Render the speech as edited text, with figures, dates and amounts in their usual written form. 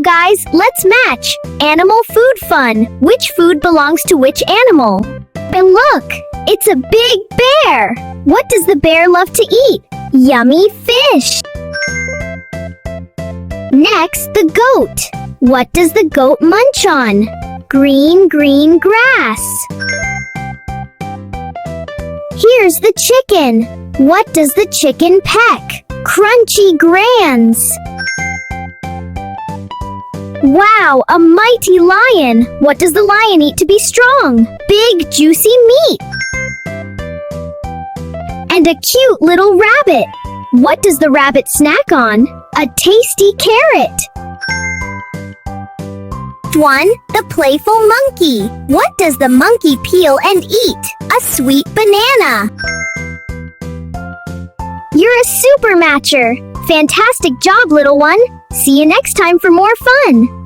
guys, let's match. Animal food fun. Which food belongs to which animal? And look, it's a big bear. What does the bear love to eat? Yummy fish. Next, the goat. What does the goat munch on? Green grass. Here's the chicken. What does the chicken peck? Crunchy grands. Wow, a mighty lion! What does the lion eat to be strong? Big, juicy meat! And a cute little rabbit! What does the rabbit snack on? A tasty carrot! 1. The playful monkey. What does the monkey peel and eat? A sweet banana! You're a super matcher! Fantastic job, little one! See you next time for more fun!